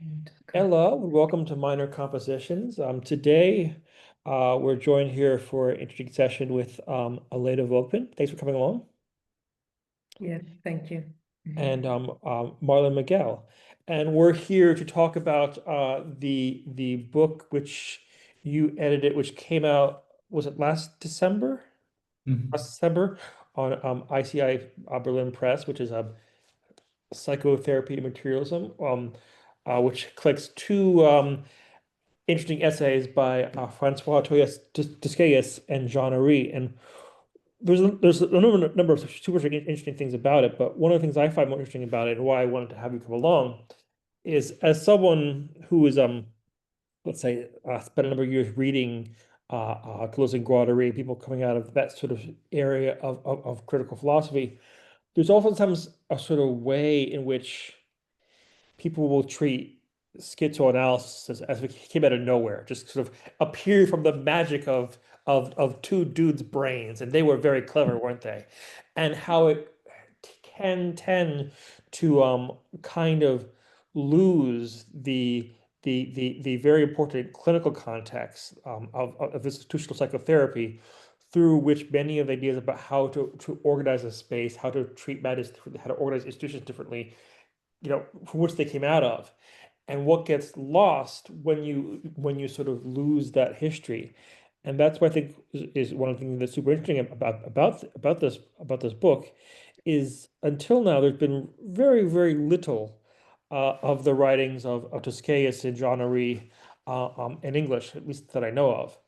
Okay. Ella, welcome to Minor Compositions. Today, we're joined here for an interesting session with Elena Vogman. Thanks for coming along. Yes, thank you. And Marlon Miguel. And we're here to talk about the book which you edited, which came out, was it last December? Mhm. Last December on ICI Berlin Press, which is Psychotherapy and Materialism, which collects two interesting essays by François Tosquelles and Jean Oury. And there's a number of super interesting things about it, but one of the things I find more interesting about it and why I wanted to have you come along is as someone who is let's say spent a number of years reading Deleuze and Guattari, people coming out of that sort of area of critical philosophy, there's oftentimes a sort of way in which people will treat schizoanalysis as if it came out of nowhere, just sort of appeared from the magic of two dudes' brains, and they were very clever, weren't they? And how it can tend to kind of lose the very important clinical context of institutional psychotherapy, through which many of the ideas about how to organize a space, how to treat matters, how to organize institutions differently, from which they came out of, and what gets lost when you sort of lose that history. And that's what I think is one of the things that's super interesting about this book is until now there's been very, very little of the writings of Tosquelles and Jean Oury in English, at least that I know of.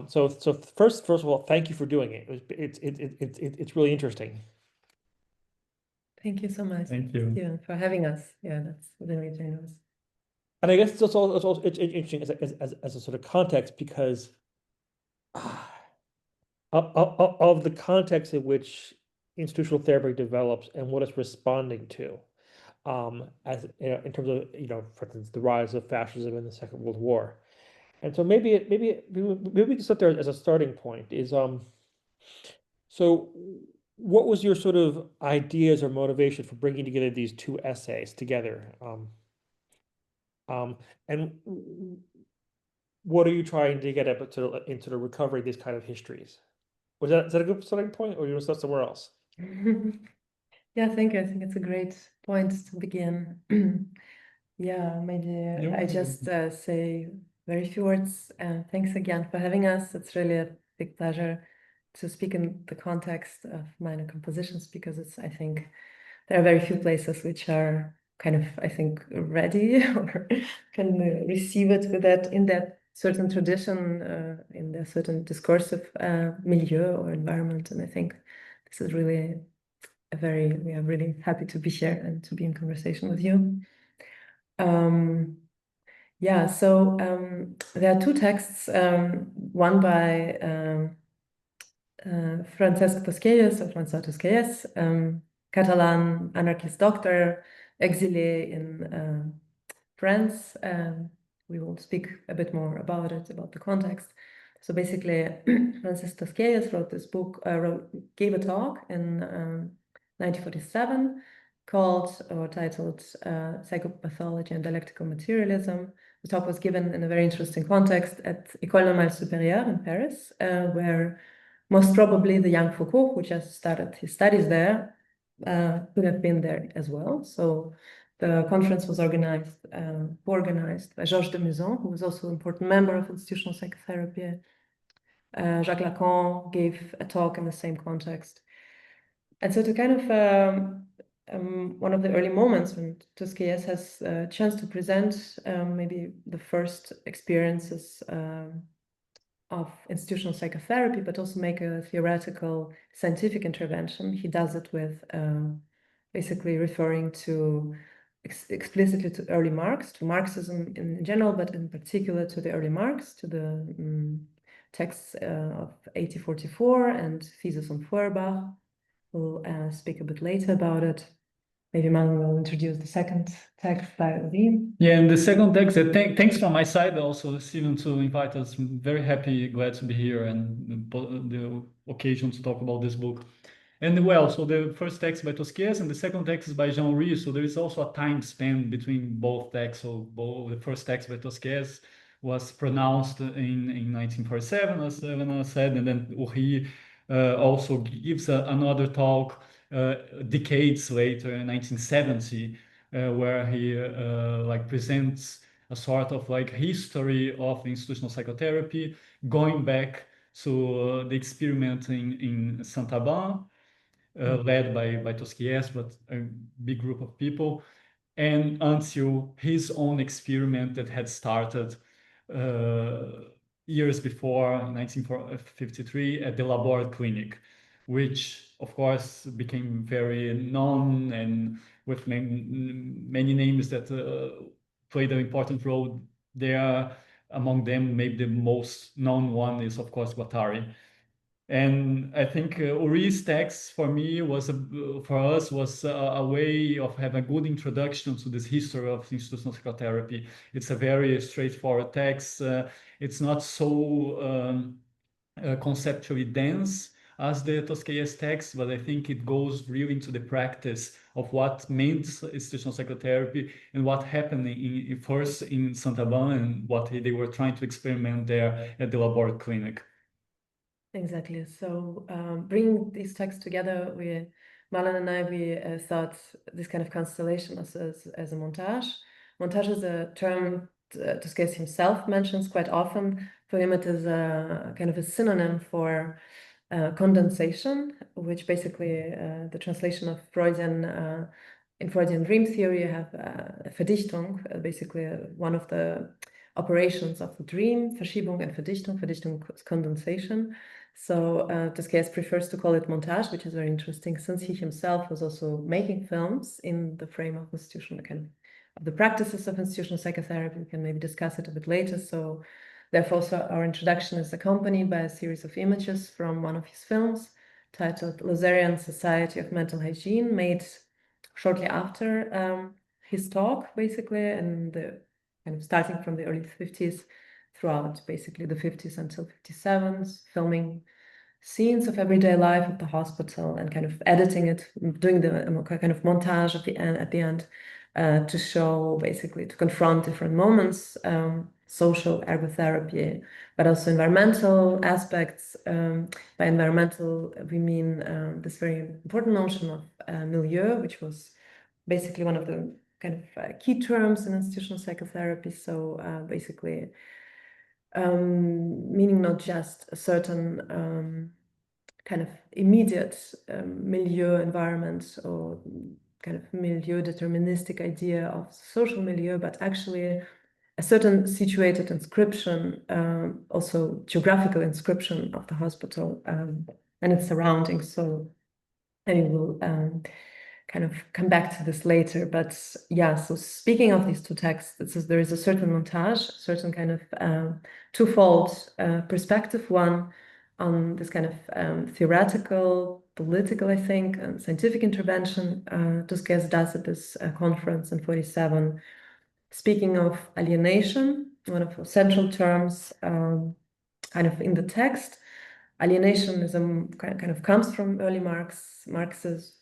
So first of all, thank you for doing it. It's really interesting. Thank you so much, Thank you. Stephen, for having us. Yeah, that's really generous. And I guess it's interesting as a sort of context because of the context in which institutional therapy develops and what it's responding to, as in terms of for instance the rise of fascism in the Second World War. And so maybe we can start there as a starting point. So what was your sort of ideas or motivation for bringing together these two essays together? And what are you trying to get at into the recovery of these kind of histories? Is that a good starting point, or you want to start somewhere else? Yeah, thank you. I think it's a great point to begin. Yeah, maybe I just say very few words. Thanks again for having us. It's really a big pleasure to speak in the context of minor compositions because I think there are very few places which are kind of, I think, ready or can receive it with that in that certain tradition, in the certain discursive milieu or environment. And I think this is really we are really happy to be here and to be in conversation with you. Yeah, so there are two texts, one by Francesc Tosquelles or François Tosquelles, Catalan anarchist doctor, exilé in France. We will speak a bit more about it, about the context. So basically, Francesc Tosquelles wrote this book, gave a talk in 1947 called or titled Psychopathology and Dialectical Materialism. The talk was given in a very interesting context at École Normale Supérieure in Paris, where most probably the young Foucault, who just started his studies there, could have been there as well. So the conference was organized by Georges de Muson, who was also an important member of institutional psychotherapy. Jacques Lacan gave a talk in the same context. And so to kind of one of the early moments when Tosquelles has a chance to present maybe the first experiences of institutional psychotherapy, but also make a theoretical scientific intervention. He does it with basically referring to explicitly to early Marx, to Marxism in general, but in particular to the early Marx, to the texts of 1844 and Thesis on Feuerbach. We'll speak a bit later about it. Maybe Manuel will introduce the second text by Oury. Yeah, and the second text, thanks from my side also, Stephen, to invite us. I'm very happy, glad to be here and the occasion to talk about this book. And well, so the first text by Tosquelles and the second text is by Oury. So there is also a time span between both texts. So both, the first text by Tosquelles was pronounced in 1947, as Elena said, and then Oury also gives another talk decades later, in 1970, where he like presents a sort of like history of institutional psychotherapy, going back to the experiment in Saint-Alban, led by Tosquelles, but a big group of people, and until his own experiment that had started years before, in 1953, at the Borde clinic, which of course became very known and with many names that played an important role there. Among them, maybe the most known one is, of course, Guattari. And I think Oury's text for me was for us was a way of having a good introduction to this history of institutional psychotherapy. It's a very straightforward text. It's not so conceptually dense as the Tosquelles text, but I think it goes really into the practice of what meant institutional psychotherapy and what happened first in Saint-Alban and what they were trying to experiment there at the Borde clinic. Exactly. So bringing these texts together, Marlon and I, we thought this kind of constellation as a montage. Montage is a term Tosquelles himself mentions quite often. For him, it is a kind of a synonym for condensation, which basically the translation of Freudian in Freudian dream theory, you have Verdichtung, basically one of the operations of the dream, Verschiebung and Verdichtung. Verdichtung is condensation. So Tosquelles prefers to call it montage, which is very interesting, since he himself was also making films in the frame of institutional kind of the practices of institutional psychotherapy. We can maybe discuss it a bit later. So therefore, also our introduction is accompanied by a series of images from one of his films titled Lozerian Society of Mental Hygiene, made shortly after his talk, basically, and the kind of starting from the early 50s throughout basically the 50s until 57, filming scenes of everyday life at the hospital and kind of editing it, doing the kind of montage at the end to show, basically, to confront different moments, social ergotherapy, but also environmental aspects. By environmental, we mean this very important notion of milieu, which was basically one of the kind of key terms in institutional psychotherapy. So basically, meaning not just a certain kind of immediate milieu environment or kind of milieu deterministic idea of social milieu, but actually a certain situated inscription, also geographical inscription of the hospital and its surroundings. So I will kind of come back to this later, but yeah, so speaking of these two texts, there is a certain montage, a certain kind of twofold perspective, one on this kind of theoretical, political, I think, and scientific intervention. Tosquelles does at this conference in 47, speaking of alienation, one of the central terms kind of in the text. Alienationism kind of comes from early Marxian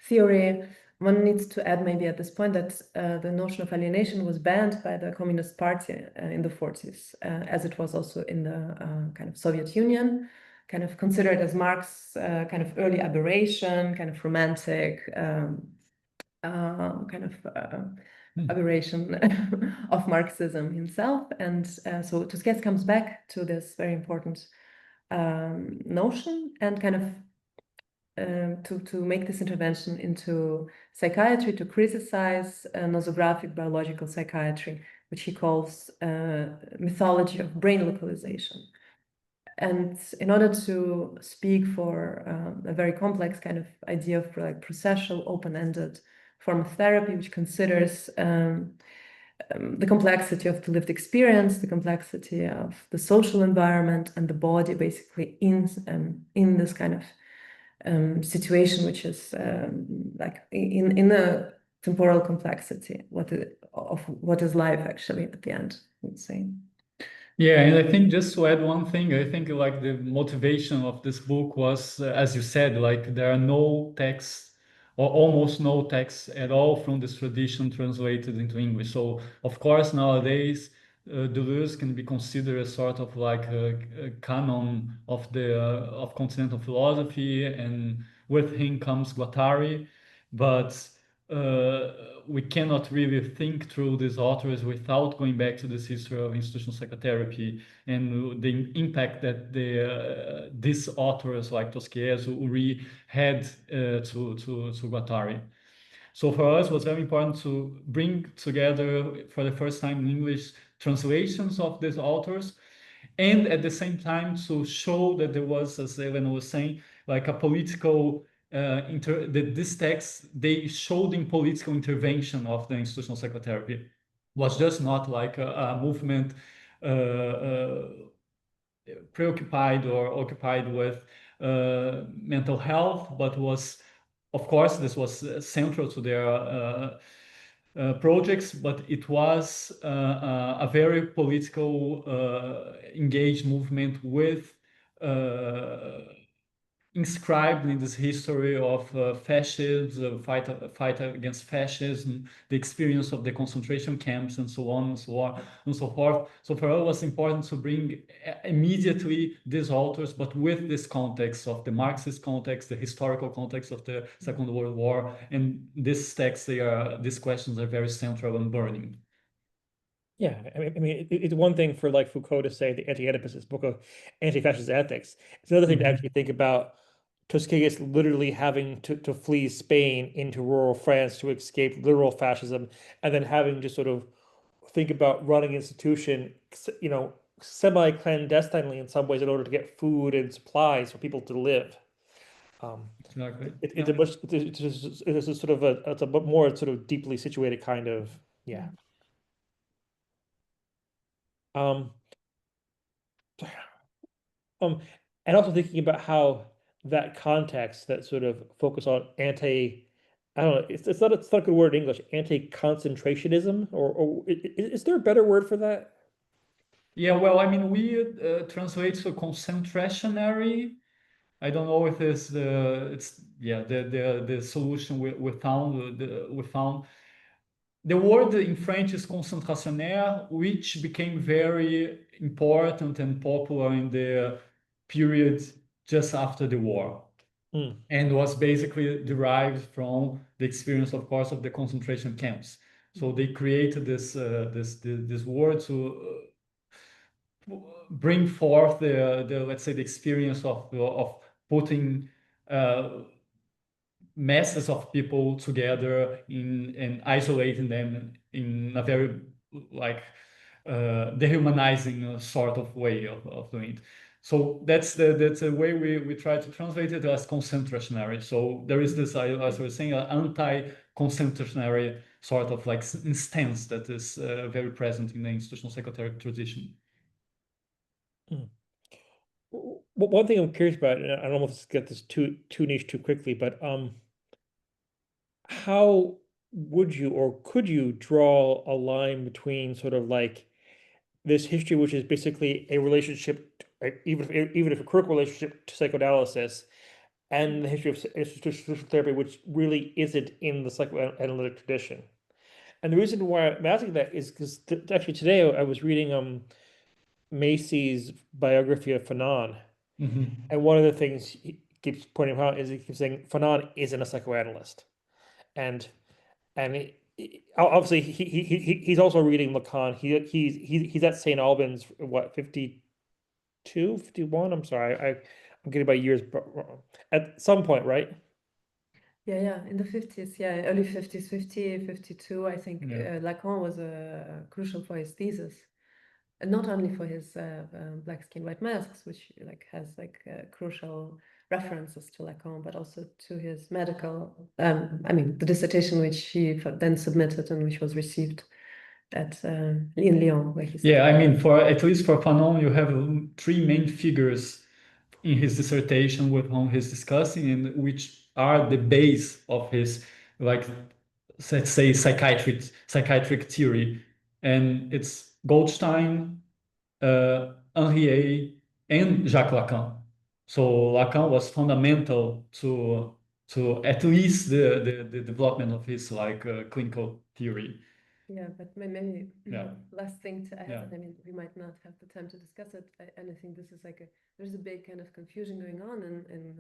theory. One needs to add maybe at this point that the notion of alienation was banned by the Communist Party in the 40s, as it was also in the kind of Soviet Union, kind of considered as Marx's kind of early aberration, kind of romantic kind of aberration of Marxism himself. And so Tosquelles comes back to this very important notion and kind of to make this intervention into psychiatry, to criticize nosographic biological psychiatry, which he calls mythology of brain localization. And in order to speak for a very complex kind of idea of like processual, open-ended form of therapy, which considers the complexity of the lived experience, the complexity of the social environment, and the body basically in this kind of situation, which is like in a temporal complexity, of what is life actually at the end, I would say. Yeah, and I think just to add one thing, I think like the motivation of this book was, as you said, like there are no texts or almost no texts at all from this tradition translated into English. So of course nowadays Deleuze can be considered a sort of like a canon of the of continental philosophy, and with him comes Guattari, but uh, we cannot really think through these authors without going back to this history of institutional psychotherapy and the impact that these authors like Tosquelles, Oury had to Guattari. So for us, it was very important to bring together for the first time in English translations of these authors, and at the same time to show that there was, as Elena was saying, like a political that this text, they showed in political intervention of the institutional psychotherapy was just not like a movement preoccupied or occupied with mental health, but was, of course, this was central to their projects, but it was a very political engaged movement with inscribed in this history of fascism, fight against fascism, the experience of the concentration camps, and so on and so on and so forth. So for us, it was important to bring immediately these authors, but with this context of the Marxist context, the historical context of the Second World War, and these texts, these questions are very central and burning. Yeah, it's one thing for like Foucault to say the Anti-Oedipus is book of anti-fascist ethics. It's another thing to actually think about Tosquelles literally having to flee Spain into rural France to escape literal fascism, and then having to sort of think about running institution, semi-clandestinely in some ways in order to get food and supplies for people to live. Exactly. It's a much it's a sort of it's a more sort of deeply situated kind of yeah. Um, and also thinking about how that context, that sort of focus on I don't know, it's not a good word in English, anti-concentrationism, or is there a better word for that? Yeah, well, I mean, we translate to concentrationary. I don't know if the solution we found we found. The word in French is concentrationnaire, which became very important and popular in the period just after the war, and was basically derived from the experience, of course, of the concentration camps. So they created this word to bring forth the let's say the experience of putting masses of people together and isolating them in a very like dehumanizing sort of way of doing it. So that's the way we try to translate it as concentrationary. So there is this, as I was saying, an anti-concentrationary sort of like instance that is very present in the institutional psychotherapy tradition. One thing I'm curious about, and I don't know if this get this too niche too quickly, but how would you or could you draw a line between sort of like this history, which is basically a relationship, even if a critical relationship to psychoanalysis, and the history of institutional therapy, which really isn't in the psychoanalytic tradition? And the reason why I'm asking that is because actually today I was reading Macy's biography of Fanon. And one of the things he keeps pointing out is he keeps saying Fanon isn't a psychoanalyst. And obviously he's also reading Lacan. He's at St. Albans, what, 52, 51? I'm sorry, I'm getting by years at some point, right? Yeah, in the 50s, yeah, early 50s, 50, 52, I think. Yeah. Lacan was crucial for his thesis, and not only for his Black Skin, White Masks, which like has like crucial references to Lacan, but also to his medical, I mean, the dissertation which he then submitted and which was received at in Lyon, where he studied. Yeah, I mean, for at least for Fanon, you have three main figures in his dissertation with whom he's discussing, and which are the base of his, like, let's say, psychiatric theory. And it's Goldstein, Henriet, and Jacques Lacan. So Lacan was fundamental to at least the development of his clinical theory. Yeah, but maybe Yeah. last thing to add, Yeah. I mean, we might not have the time to discuss it, and I think this is like there's a big kind of confusion going on in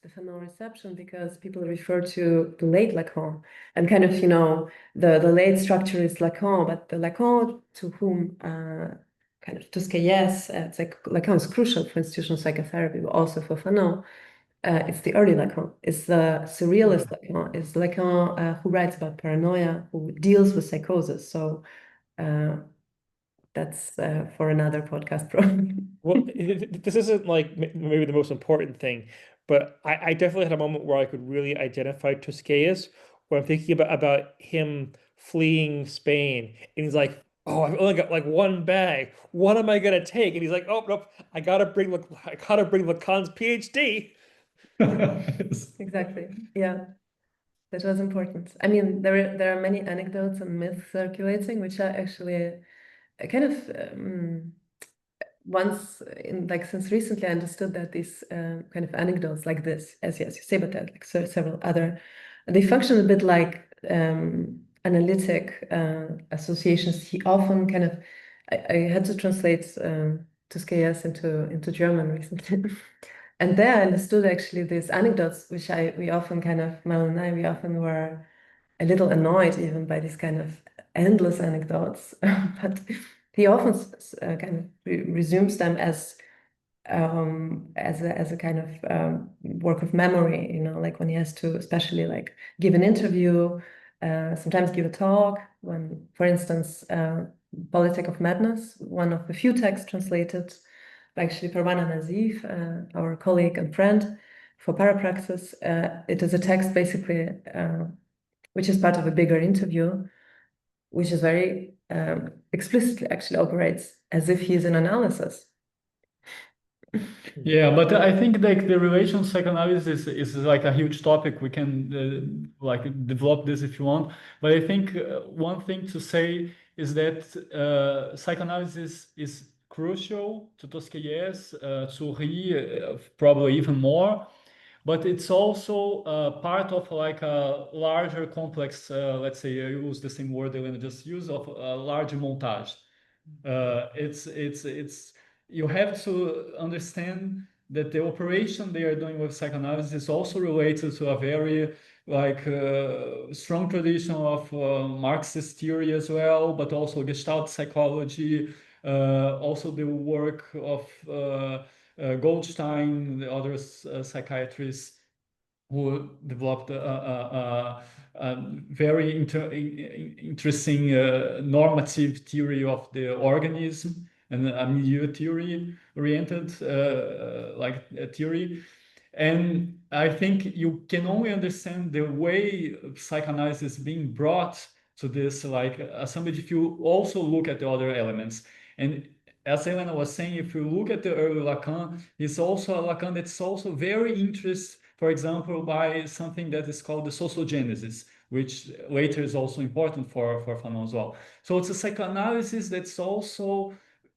the Fanon reception, because people refer to the late Lacan, and kind of, the late structuralist Lacan, but the Lacan to whom kind of Tosquelles, it's like Lacan is crucial for institutional psychotherapy, but also for Fanon. It's the early Lacan. It's the surrealist Lacan. It's Lacan who writes about paranoia, who deals with psychosis. So that's for another podcast, probably. Well, this isn't like maybe the most important thing, but I definitely had a moment where I could really identify Tosquelles, where I'm thinking about him fleeing Spain, and he's like, "Oh, I've only got like one bag. What am I gonna take?" And he's like, "Oh, nope, I gotta bring Lacan's PhD." Exactly. Yeah, that was important. I mean, there are many anecdotes and myths circulating, which are actually kind of once in like since recently I understood that these kind of anecdotes like this, as yes you say, but there are like several other, they function a bit like analytic associations. He often kind of, I had to translate Tosquelles into German recently. And there I understood actually these anecdotes, which we often kind of, Marlon and I, we often were a little annoyed even by these kind of endless anecdotes, but he often kind of resumes them as a kind of work of memory, like when he has to especially like give an interview, sometimes give a talk. When, for instance, Politic of Madness, one of the few texts translated by actually Parwana Nazif, our colleague and friend for Parapraxis. It is a text basically which is part of a bigger interview, which is very explicitly actually operates as if he's in analysis. Yeah, but I think like the relation psychoanalysis is like a huge topic. We can like develop this if you want. But I think one thing to say is that psychoanalysis is crucial to Tosquelles, to Oury, probably even more. But it's also part of like a larger complex, let's say I use the same word Elena just used, of a large montage. It's you have to understand that the operation they are doing with psychoanalysis is also related to a very strong tradition of Marxist theory as well, but also Gestalt psychology, also the work of Goldstein, the other psychiatrists who developed a very interesting normative theory of the organism and a milieu theory oriented theory. And I think you can only understand the way psychoanalysis is being brought to this assemblage if you also look at the other elements. And as Elena was saying, if you look at the early Lacan, he's also a Lacan that's also very interested, for example, by something that is called the sociogenesis, which later is also important for Fanon as well. So it's a psychoanalysis that's also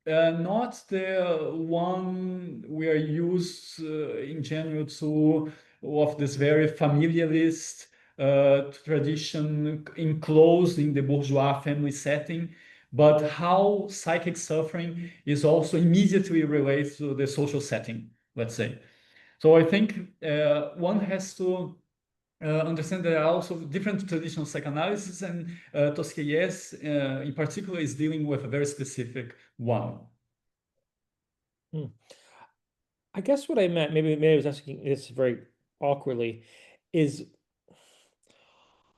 not the one we are used in general to, of this very familialist tradition enclosed in the bourgeois family setting, but how psychic suffering is also immediately related to the social setting, let's say. So I think one has to understand there are also different traditional psychoanalysis, and Tosquelles in particular is dealing with a very specific one. I guess what I meant, maybe I was asking this very awkwardly, is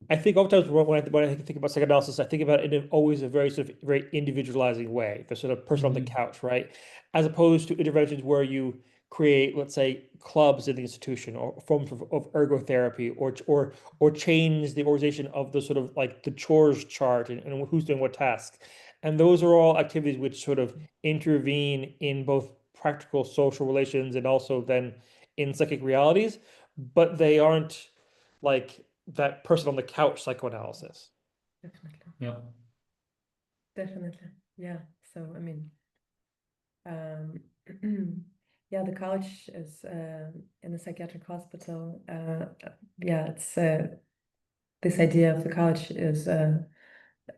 I think oftentimes when I think about psychoanalysis, I think about it in always a very sort of very individualizing way, the sort of person on the couch, right? As opposed to interventions where you create, let's say, clubs in the institution or forms of ergotherapy or change the organization of the sort of like the chores chart and who's doing what task. And those are all activities which sort of intervene in both practical social relations and also then in psychic realities, but they aren't like that person on the couch psychoanalysis. Definitely. Yeah. Definitely. Yeah. So, I mean, Yeah, the couch is in a psychiatric hospital. Yeah, it's this idea of the couch is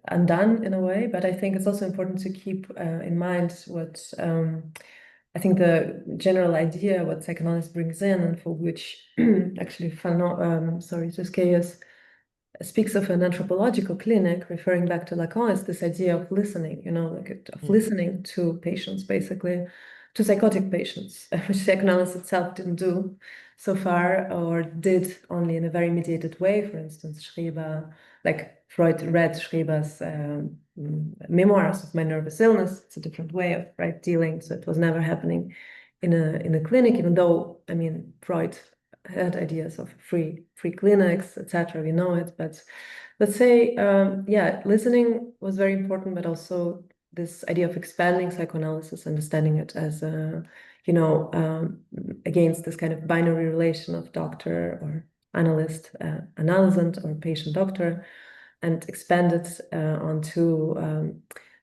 undone in a way, but I think it's also important to keep in mind what I think the general idea what psychoanalysis brings in, and for which actually Fanon, Tosquelles speaks of an anthropological clinic, referring back to Lacan, is this idea of listening, like of listening to patients, basically, to psychotic patients, which psychoanalysis itself didn't do so far, or did only in a very mediated way. For instance, Schreber, like Freud read Schreber's memoirs of my nervous illness. It's a different way of dealing, so it was never happening in a clinic, even though, I mean, Freud had ideas of free clinics, etc. We know it, but let's say, yeah, listening was very important, but also this idea of expanding psychoanalysis, understanding it as a, against this kind of binary relation of doctor or analyst, analysant, or patient doctor, and expand it onto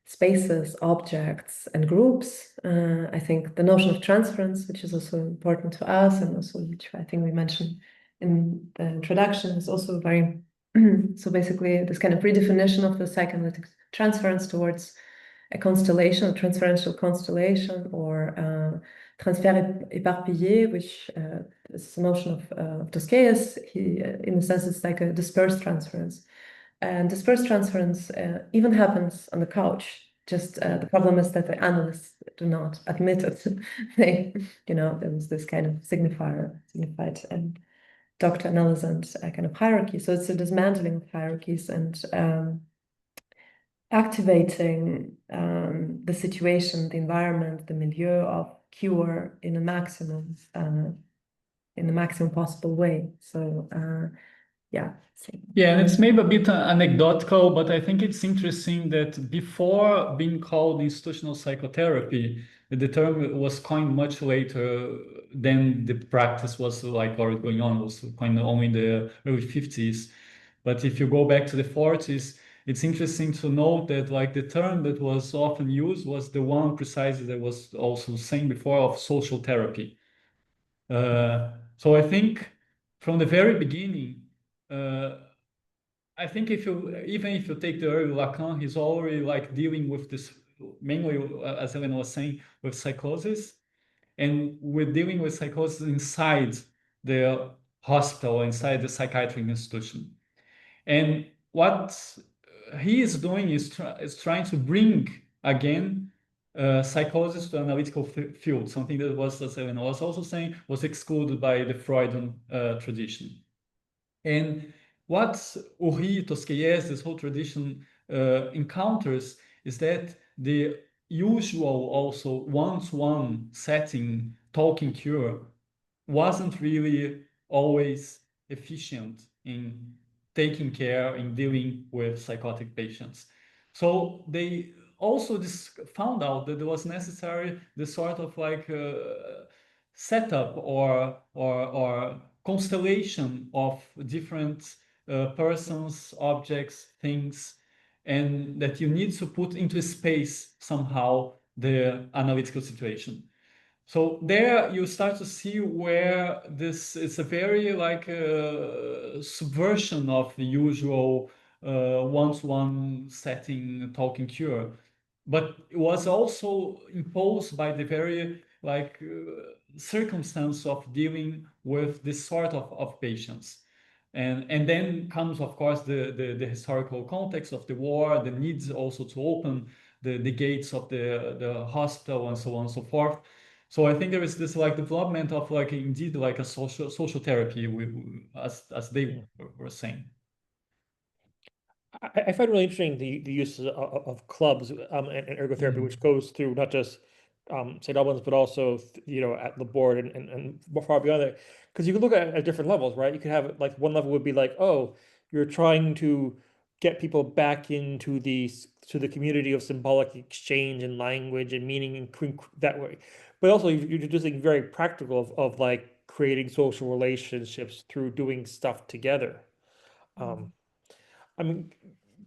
spaces, objects, and groups. I think the notion of transference, which is also important to us, and also which I think we mentioned in the introduction, is also very so basically this kind of redefinition of the psychoanalytic transference towards a constellation, a transferential constellation, or transfert éparpillé, which is the notion of Tosquelles. He, in a sense, it's like a dispersed transference. And dispersed transference even happens on the couch. Just the problem is that the analysts do not admit it. They, there was this kind of signified and doctor analysant kind of hierarchy. So it's a dismantling of hierarchies and activating the situation, the environment, the milieu of cure in a maximum possible way. So yeah. Yeah, and it's maybe a bit anecdotal, but I think it's interesting that before being called institutional psychotherapy, the term was coined much later than the practice was like already going on. It was coined only in the early 50s. But if you go back to the 40s, it's interesting to note that like the term that was often used was the one precisely that was also saying before of social therapy. So I think from the very beginning, I think even if you take the early Lacan, he's already like dealing with this mainly, as Elena was saying, with psychosis, and we're dealing with psychosis inside the hospital, inside the psychiatric institution. And what he is doing is trying to bring again psychosis to analytical field, something that was, as Elena was also saying, was excluded by the Freudian tradition. And what Oury, Tosquelles, this whole tradition encounters is that the usual also one-to-one setting, talking cure, wasn't really always efficient in taking care, in dealing with psychotic patients. So they also found out that it was necessary this sort of like setup or constellation of different persons, objects, things, and that you need to put into space somehow the analytical situation. So there you start to see where this is a very like subversion of the usual one-to-one setting talking cure. But it was also imposed by the very like circumstance of dealing with this sort of patients. And then comes, of course, the historical context of the war, the needs also to open the gates of the hospital and so on and so forth. So I think there is this like development of like indeed like a social therapy, as they were saying. I find really interesting the use of clubs and ergotherapy, which goes through not just Saint-Alban's, but also at the Borde and far beyond that. Because you can look at different levels, right? You could have like one level would be like, oh, you're trying to get people back into the community of symbolic exchange and language and meaning and that way. But also you're just thinking very practical of like creating social relationships through doing stuff together. I mean,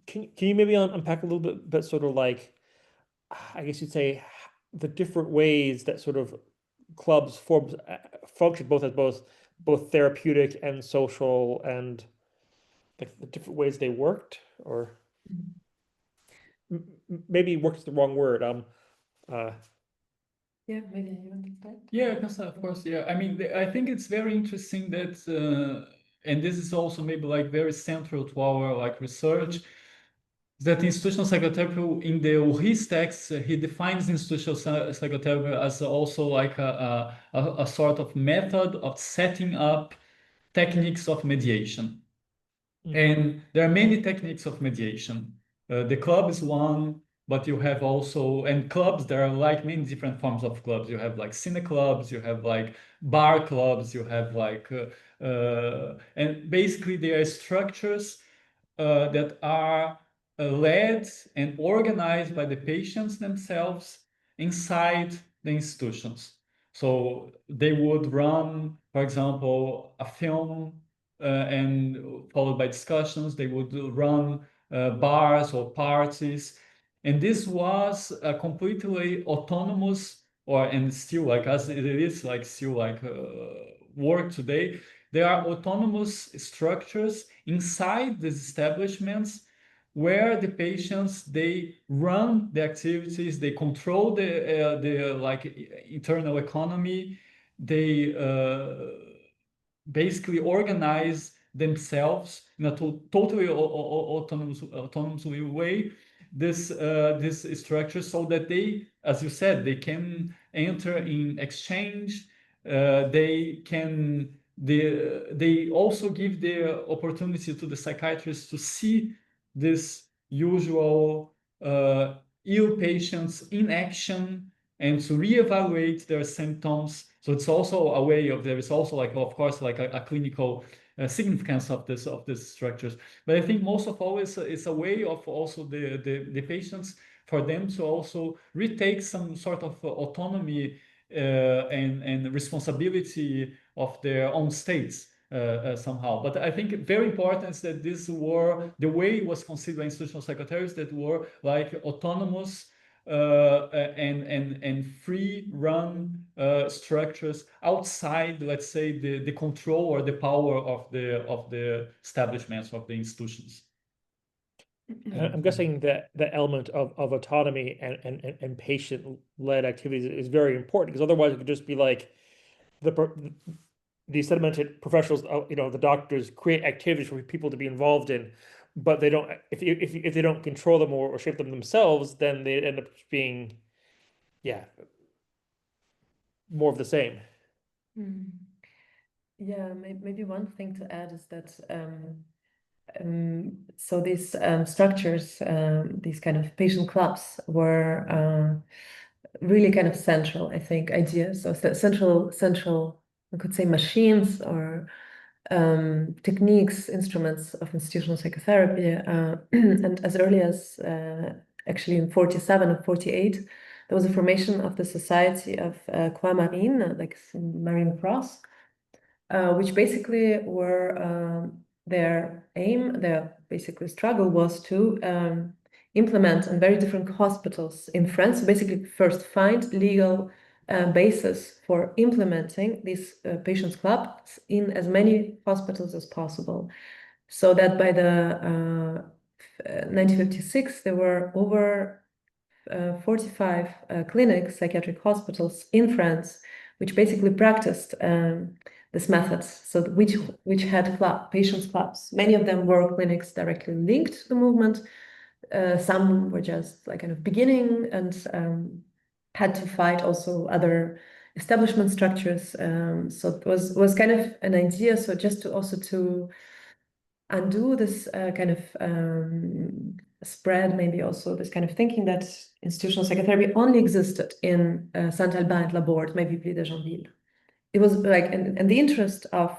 can you maybe unpack a little bit, but sort of like, I guess you'd say, the different ways that sort of clubs function both as both therapeutic and social, and like the different ways they worked, or maybe worked is the wrong word. Yeah, maybe you want to start? Yeah, of course. Yeah, I mean, I think it's very interesting that, and this is also maybe like very central to our like research, that institutional psychotherapy in the Oury's text, he defines institutional psychotherapy as also like a sort of method of setting up techniques of mediation. And there are many techniques of mediation. The club is one, but you have also, and clubs, there are like many different forms of clubs. You have like cine clubs, you have like bar clubs, you have like, and basically they are structures that are led and organized by the patients themselves inside the institutions. So they would run, for example, a film and followed by discussions. They would run bars or parties. And this was a completely autonomous, and still like as it is like still like work today, there are autonomous structures inside these establishments where the patients, they run the activities, they control the like internal economy, they basically organize themselves in a totally autonomous way this structure, so that they, as you said, they can enter in exchange. They also give the opportunity to the psychiatrists to see this usual ill patients in action and to reevaluate their symptoms. So it's also a way of, there is also like, of course, like a clinical significance of this structures. But I think most of all it's a way of also the patients, for them to also retake some sort of autonomy and responsibility of their own states somehow. But I think very important is that these were the way it was considered by institutional psychotherapists, that were like autonomous and free run structures outside, let's say, the control or the power of the establishments, of the institutions. I'm guessing that the element of autonomy and patient-led activities is very important, because otherwise it could just be like these sedimented professionals, the doctors create activities for people to be involved in, but they don't. If they don't control them or shape them themselves, then they end up being, more of the same. Yeah, maybe one thing to add is that so these structures, these kind of patient clubs, were really kind of central, I think, ideas. So central, I could say, machines or techniques, instruments of institutional psychotherapy. And as early as actually in 47 and 48, there was a formation of the Society of Croix Marine, like Marine Cross, which basically were their aim, their basically struggle was to implement in very different hospitals in France. So basically, first find legal basis for implementing these patients' clubs in as many hospitals as possible, so that by the 1956 there were over 45 clinics, psychiatric hospitals in France, which basically practiced this methods, so which had patients' clubs. Many of them were clinics directly linked to the movement. Some were just like kind of beginning and had to fight also other establishment structures. So it was kind of an idea. So just to undo this kind of spread, maybe also this kind of thinking that institutional psychotherapy only existed in Saint-Alban and Borde, maybe Ville-de-Genville. It was like, and the interest of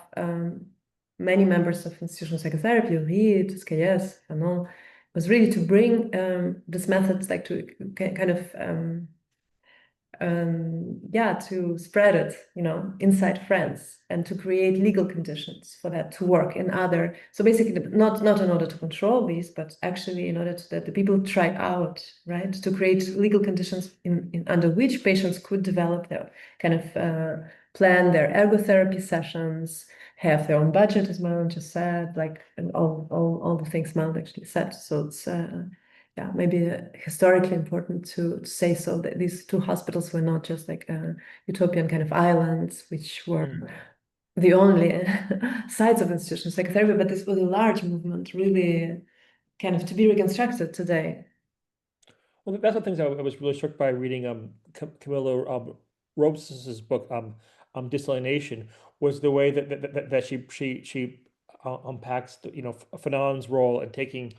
many members of institutional psychotherapy, Oury, Tosquelles, Fanon, was really to bring this methods, like to kind of to spread it, inside France, and to create legal conditions for that to work in other. So basically, not in order to control these, but actually in order that the people try out, right, to create legal conditions under which patients could develop their kind of plan their ergotherapy sessions, have their own budget, as Marlon just said, like, and all the things Marlon actually said. So it's maybe historically important to say so, that these two hospitals were not just like utopian kind of islands, which were the only sites of institutional psychotherapy, but this was a large movement, really kind of to be reconstructed today. Well, that's one of the things I was really struck by reading Camilla Robes's book, Disalienation, was the way that she unpacks Fanon's role in taking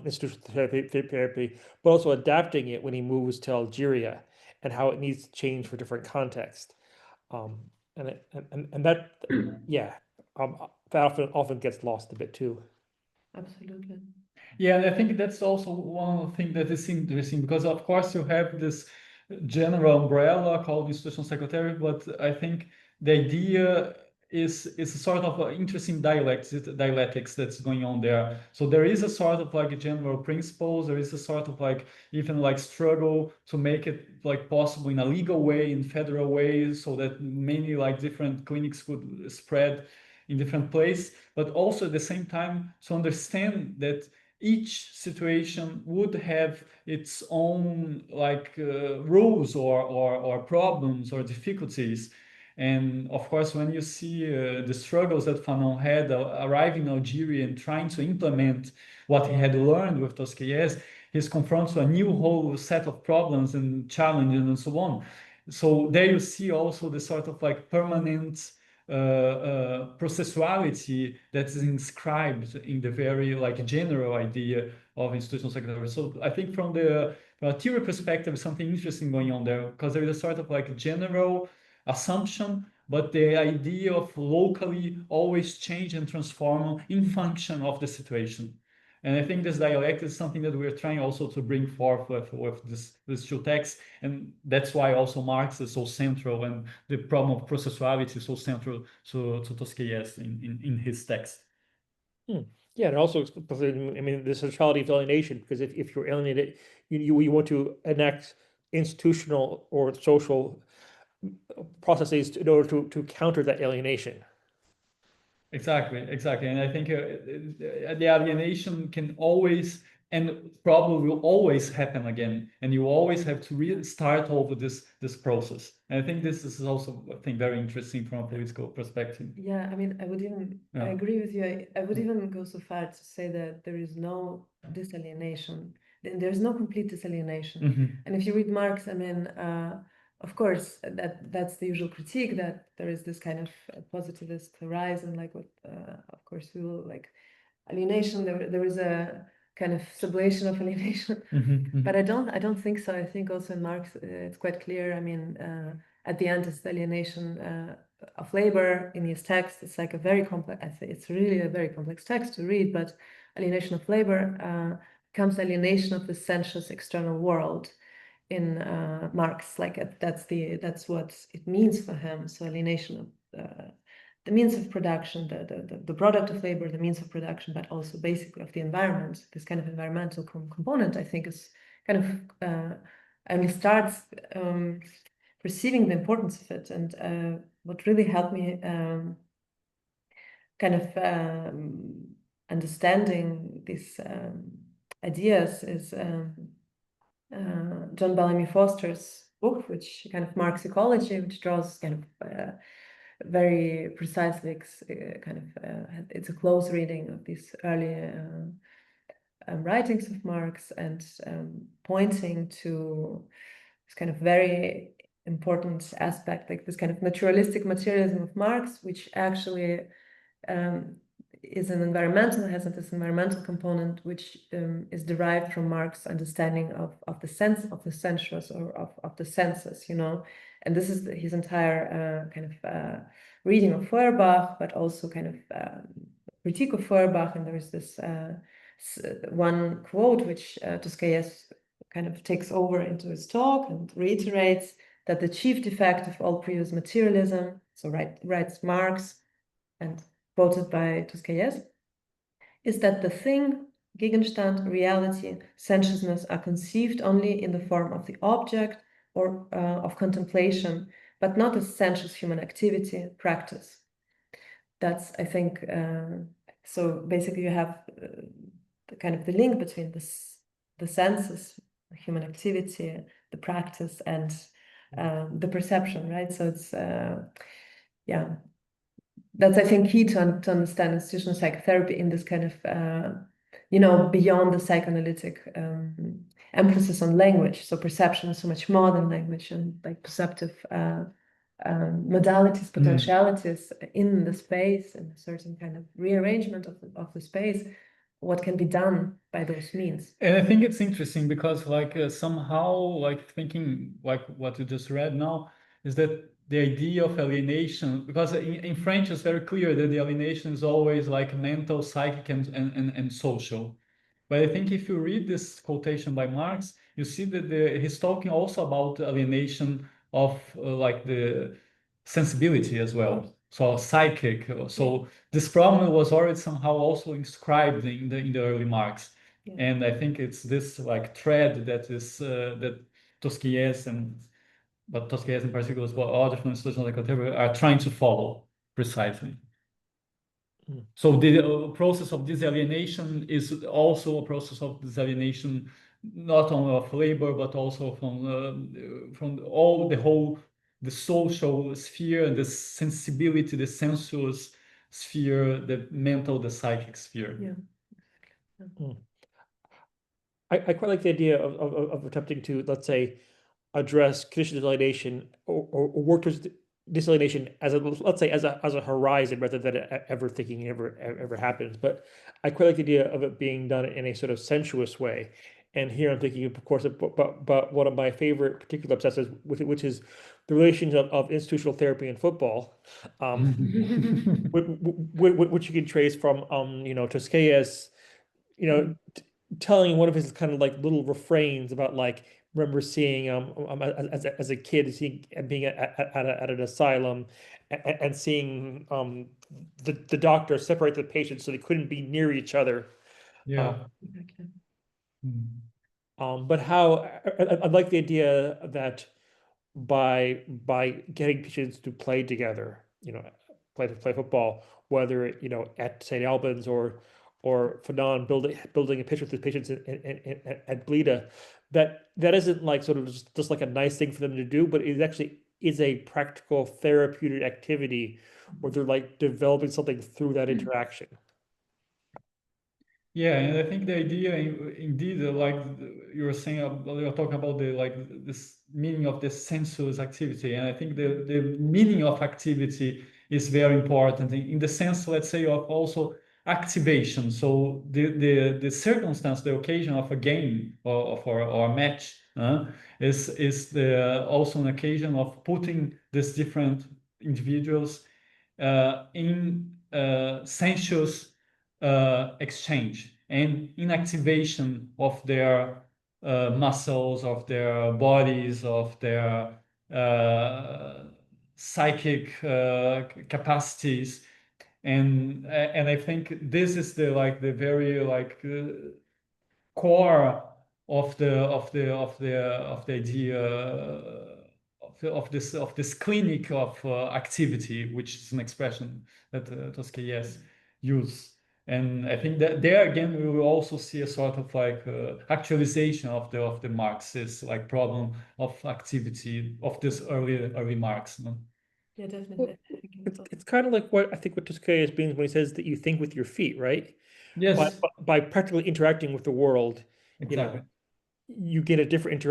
institutional therapy, but also adapting it when he moves to Algeria, and how it needs to change for different contexts. That often gets lost a bit too. Absolutely. Yeah, and I think that's also one thing that is interesting, because of course you have this general umbrella called institutional psychotherapy, but I think the idea is a sort of interesting dialectics that's going on there. So there is a sort of like a general principles, there is a sort of like even like struggle to make it like possible in a legal way, in federal ways, so that many like different clinics could spread in different places, but also at the same time to understand that each situation would have its own like rules or problems or difficulties. And of course, when you see the struggles that Fanon had arriving in Algeria and trying to implement what he had learned with Tosquelles, he's confronted with a new whole set of problems and challenges and so on. So there you see also the sort of like permanent processuality that is inscribed in the very like general idea of institutional psychotherapy. So I think from the theory perspective, something interesting going on there, because there is a sort of like general assumption, but the idea of locally always change and transform in function of the situation. And I think this dialect is something that we're trying also to bring forth with this two texts. And that's why also Marx is so central, and the problem of processuality is so central to Tosquelles in his text. Yeah, and also, I mean, the centrality of alienation, because if you're alienated, you want to enact institutional or social processes in order to counter that alienation. Exactly. And I think the alienation can always and probably will always happen again, and you always have to really start over this process. And I think this is also, I think, very interesting from a political perspective. Yeah, I mean, I agree with you. I would even go so far to say that there is no disalienation. There's no complete disalienation. And if you read Marx, I mean, of course, that's the usual critique, that there is this kind of positivist horizon, like what, of course, we will like alienation. There is a kind of sublation of alienation, but I don't think so. I think also in Marx, it's quite clear. I mean, at the end, it's the alienation of labor in his text. It's like a very complex. It's really a very complex text to read, but alienation of labor becomes alienation of the sensuous external world in Marx. Like that's what it means for him. So alienation of the means of production, the product of labor, the means of production, but also basically of the environment. This kind of environmental component, I think, is kind of and he starts perceiving the importance of it. And what really helped me kind of understanding these ideas is John Bellamy Foster's book, which kind of Marx Ecology, which draws kind of very precisely it's a close reading of these early writings of Marx, and pointing to this kind of very important aspect, like this kind of naturalistic materialism of Marx, which actually has this environmental component, which is derived from Marx's understanding of the sense of the sensuous, or of the senses, and this is his entire kind of reading of Feuerbach, but also kind of critique of Feuerbach. And there is this one quote which Tosquelles kind of takes over into his talk and reiterates that the chief defect of all previous materialism, so writes Marx and quoted by Tosquelles, is that the thing, Gegenstand, reality, sensuousness are conceived only in the form of the object or of contemplation, but not as sensuous human activity, practice. That's, I think, so basically you have the kind of the link between the senses, human activity, the practice, and the perception, right? So it's, yeah, that's, I think, key to understand institutional psychotherapy in this kind of, you know, beyond the psychoanalytic emphasis on language. So perception is so much more than language, and like perceptive modalities, potentialities in the space, and a certain kind of rearrangement of the space, what can be done by those means. And I think it's interesting because like somehow like thinking like what you just read now is that the idea of alienation, because in French it's very clear that the alienation is always like mental, psychic, and social. But I think if you read this quotation by Marx, you see that he's talking also about alienation of like the sensibility as well. So psychic. So this problem was already somehow also inscribed in the early Marx. Yeah. And I think it's this like thread that is that Tosquelles but Tosquelles in particular, but other from institutional psychotherapy are trying to follow precisely. So the process of disalienation is also a process of disalienation, not only of labor, but also from all the social sphere and the sensibility, the sensuous sphere, the mental, the psychic sphere. Yeah. I quite like the idea of attempting to, let's say, address conditioned alienation or work towards disalienation as a, let's say, as a horizon rather than ever thinking it ever happens. But I quite like the idea of it being done in a sort of sensuous way. And here I'm thinking, of course, but one of my favorite particular obsessives, which is the relations of institutional therapy and football, which you can trace from, you know, Tosquelles, you know, telling one of his kind of like little refrains about like, remember seeing as a kid, seeing and being at an asylum and seeing the doctor separate the patients so they couldn't be near each other. Yeah. But how I like the idea that by getting patients to play together, you know, play football, whether you know at St. Albans or Fanon building a pitch with his patients at Borde, that isn't like sort of just like a nice thing for them to do, but it actually is a practical therapeutic activity where they're like developing something through that interaction. Yeah, and I think the idea, indeed, like you were saying, you were talking about the like this meaning of the sensuous activity, and I think the meaning of activity is very important in the sense, let's say, of also activation. So the circumstance, the occasion of a game or a match is also an occasion of putting these different individuals in sensuous exchange and inactivation of their muscles, of their bodies, of their psychic capacities, and I think this is the like the very like core of the idea of this clinic of activity, which is an expression that Tosquelles use. And I think that there again we will also see a sort of like actualization of the Marxist like problem of activity of this early Marx. No? Yeah, definitely. It's kind of like what I think what Tosquelles means when he says that you think with your feet, right? Yes. By practically interacting with the world, Exactly. you know, you get a different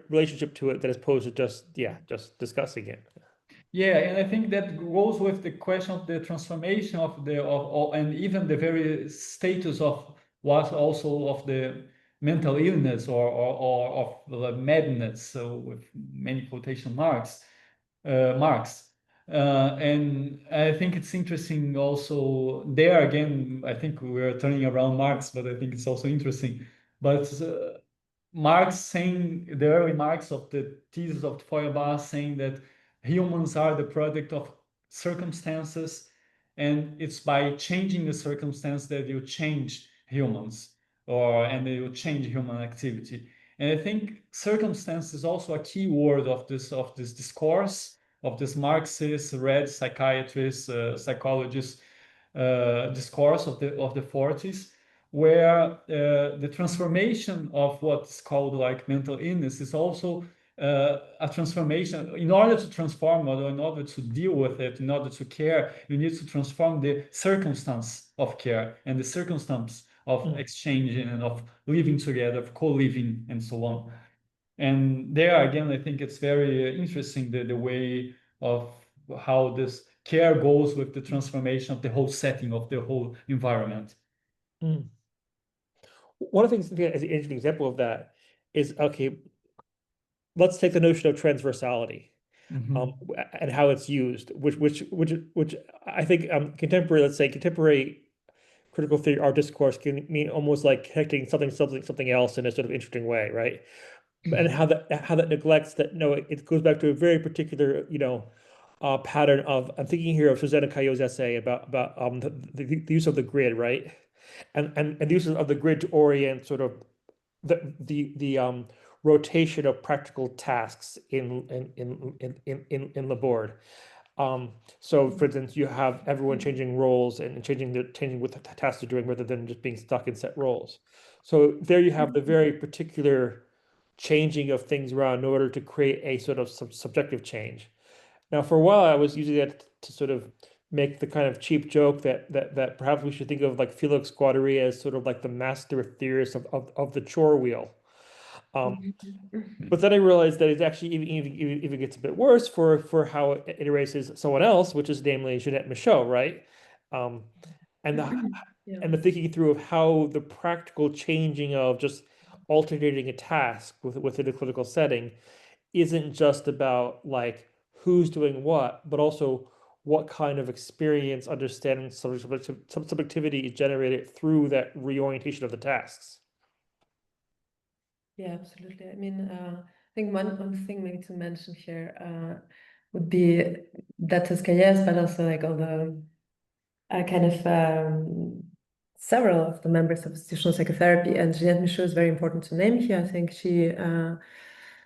relationship to it, that as opposed to just discussing it. Yeah, and I think that goes with the question of the transformation of and even the very status of what also of the mental illness or of the madness. So with many quotation marks, Marx. And I think it's interesting also there again. I think we're turning around Marx, but I think it's also interesting. But Marx saying, the early Marx of the thesis of Feuerbach saying that humans are the product of circumstances, and it's by changing the circumstance that you change humans, and you change human activity. And I think circumstance is also a key word of this discourse, of this Marxist, red psychiatrist, psychologist discourse of the 40s, where the transformation of what's called like mental illness is also a transformation. In order to transform, or in order to deal with it, in order to care, you need to transform the circumstance of care and the circumstance of exchanging and of living together, of co-living, and so on. And there again, I think it's very interesting the way of how this care goes with the transformation of the whole setting, of the whole environment. One of the things, as an interesting example of that is, okay, let's take the notion of transversality and how it's used, which I think contemporary critical theory art discourse can mean almost like connecting something else in a sort of interesting way, right? And how that neglects that. No, it goes back to a very particular, pattern of. I'm thinking here of Susanna Caillo's essay about the use of the grid, right? And the use of the grid to orient sort of the rotation of practical tasks in the Borde. So for instance, you have everyone changing roles and changing what the tasks are doing rather than just being stuck in set roles. So there you have the very particular changing of things around in order to create a sort of subjective change. Now, for a while, I was using that to sort of make the kind of cheap joke that perhaps we should think of like Félix Guattari as sort of like the master theorist of the chore wheel. But then I realized that it's actually even gets a bit worse for how it erases someone else, which is namely Jeanette Michaud, right? And the thinking through of how the practical changing of just alternating a task within a clinical setting isn't just about like who's doing what, but also what kind of experience, understanding, subjectivity is generated through that reorientation of the tasks. Yeah, absolutely. I mean, I think one thing maybe to mention here would be that Tosquelles, but also like all the kind of several of the members of institutional psychotherapy, and Jeanette Michaud is very important to name here. I think she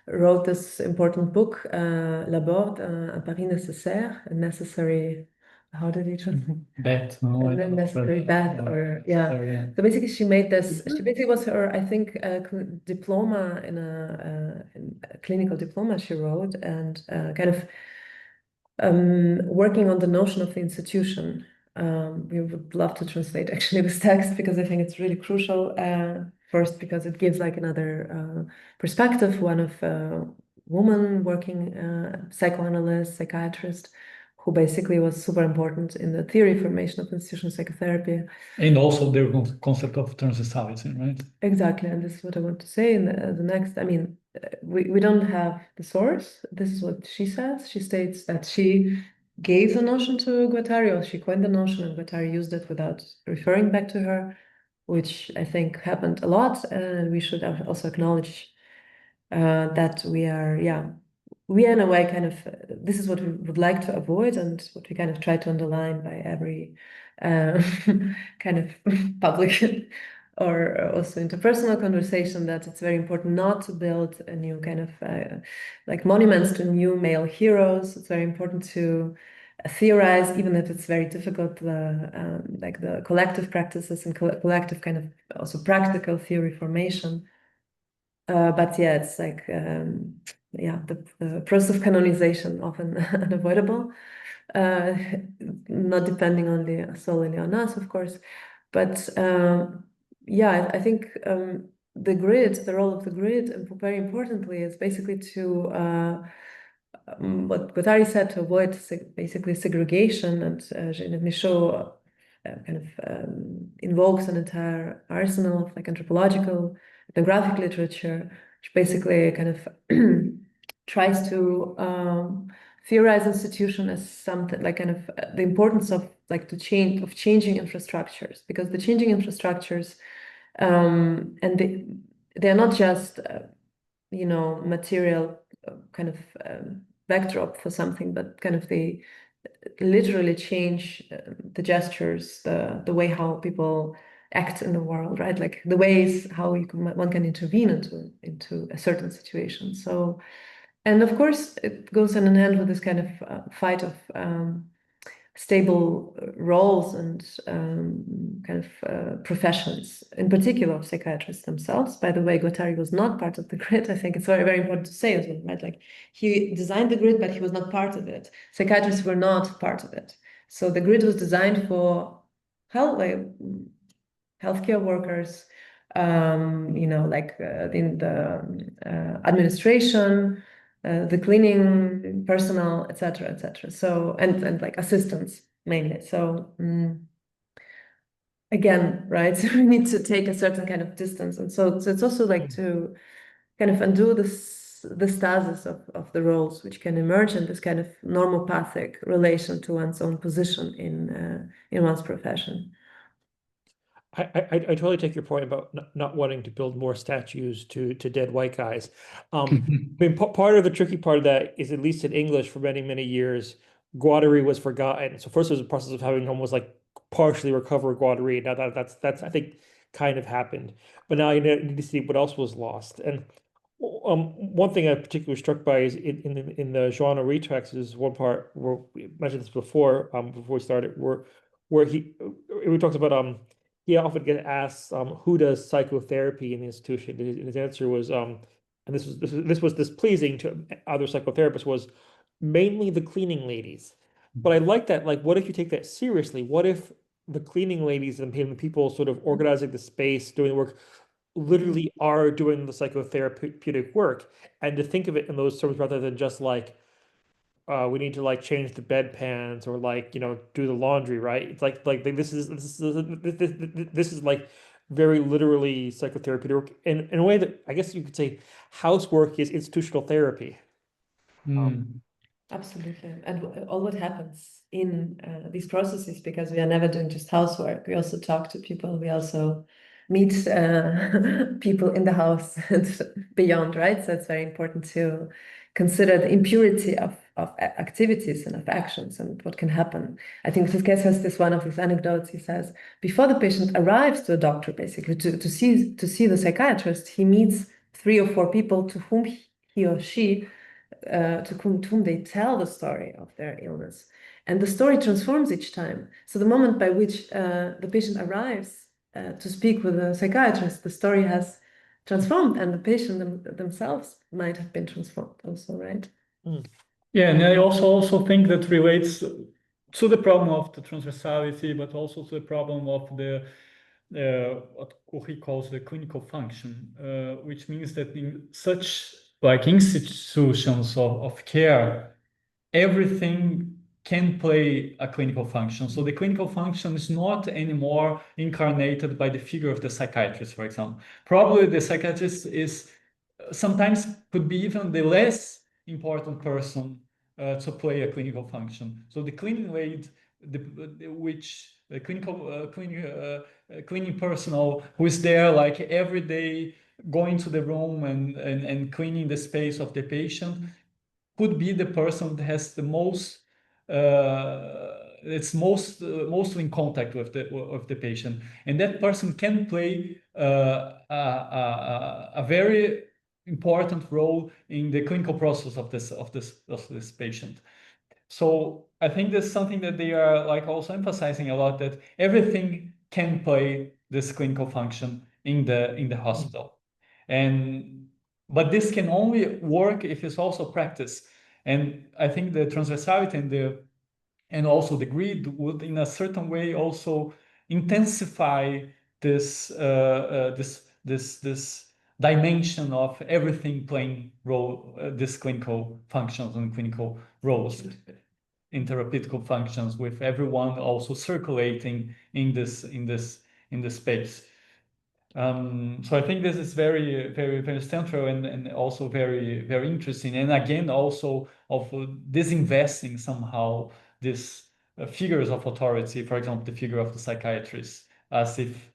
wrote this important book, La Borde, un pari nécessaire, a necessary. How did he translate? Bet, no, necessary bet, or yeah. So basically, she made this. She basically was her, I think, diploma in a clinical diploma. She wrote and kind of working on the notion of the institution. We would love to translate actually this text because I think it's really crucial. First, because it gives like another perspective, one of a woman working psychoanalyst, psychiatrist, who basically was super important in the theory formation of institutional psychotherapy. And also the concept of transversality, right? Exactly, and this is what I want to say in the next. I mean, we don't have the source. This is what she says. She states that she gave the notion to Guattari, or she coined the notion, and Guattari used it without referring back to her, which I think happened a lot, and we should also acknowledge that we are in a way kind of, this is what we would like to avoid and what we kind of try to underline by every kind of public or also interpersonal conversation, that it's very important not to build a new kind of like monuments to new male heroes. It's very important to theorize, even if it's very difficult, like the collective practices and collective kind of also practical theory formation. But yeah, it's like the process of canonization often unavoidable, not depending only solely on us, of course. But I think the grid, the role of the grid, very importantly, is basically to what Guattari said, to avoid basically segregation, and Jeanette Michaud kind of invokes an entire arsenal of like anthropological, ethnographic literature, which basically kind of tries to theorize institution as something like kind of the importance of like changing infrastructures, because the changing infrastructures and they're not just material kind of backdrop for something, but kind of they literally change the gestures, the way how people act in the world, right? Like the ways how one can intervene into a certain situation. So, and of course, it goes hand in hand with this kind of fight of stable roles and kind of professions, in particular of psychiatrists themselves. By the way, Guattari was not part of the grid. I think it's very, very important to say as well, right? Like he designed the grid, but he was not part of it. Psychiatrists were not part of it. So the grid was designed for healthcare workers, in the administration, the cleaning personnel, etc., etc. So and like assistants mainly. So again, right? So we need to take a certain kind of distance, and so it's also like to kind of undo the stasis of the roles, which can emerge in this kind of normopathic relation to one's own position in one's profession. I totally take your point about not wanting to build more statues to dead white guys. I mean, part of the tricky part of that is, at least in English, for many, many years, Guattari was forgotten. So first, there's a process of having almost like partially recover Guattari. Now that's I think kind of happened, but now you need to see what else was lost. And one thing I'm particularly struck by is in the genre retracts is one part where we mentioned this before we started, where he talks about he often gets asked who does psychotherapy in the institution. And his answer was and this was displeasing to other psychotherapists, was mainly the cleaning ladies. But I like that. Like, what if you take that seriously? What if the cleaning ladies and the people sort of organizing the space, doing the work, literally are doing the psychotherapeutic work, and to think of it in those terms rather than just like we need to like change the bedpans or like do the laundry, right? It's like this is like very literally psychotherapeutic work in a way that I guess you could say housework is institutional therapy. Absolutely. And all what happens in these processes, because we are never doing just housework, we also talk to people, we also meet people in the house and beyond, right? So it's very important to consider the impurity of activities and of actions and what can happen. I think Tosquelles has one of these anecdotes. He says, before the patient arrives to a doctor, basically, to see the psychiatrist, he meets 3 or 4 people to whom he or she to whom they tell the story of their illness. And the story transforms each time. So the moment by which the patient arrives to speak with a psychiatrist, the story has transformed, and the patient themselves might have been transformed also, right? Yeah, and I also think that relates to the problem of the transversality, but also to the problem of the what he calls the clinical function, which means that in such like institutions of care, everything can play a clinical function. So the clinical function is not anymore incarnated by the figure of the psychiatrist, for example. Probably the psychiatrist is sometimes could be even the less important person to play a clinical function. So the cleaning aide, cleaning personnel who is there like every day, going to the room and cleaning the space of the patient, could be the person that has the most mostly in contact with the patient, and that person can play a very important role in the clinical process of this patient. So I think that's something that they are like also emphasizing a lot, that everything can play this clinical function in the hospital, but this can only work if it's also practiced. And I think the transversality and also the grid would, in a certain way, also intensify this dimension of everything playing role, this clinical functions and clinical roles, in therapeutical functions, with everyone also circulating in this space. So I think this is very, very, very central and also very, very interesting. And again, also of disinvesting somehow these figures of authority, for example, the figure of the psychiatrist, as if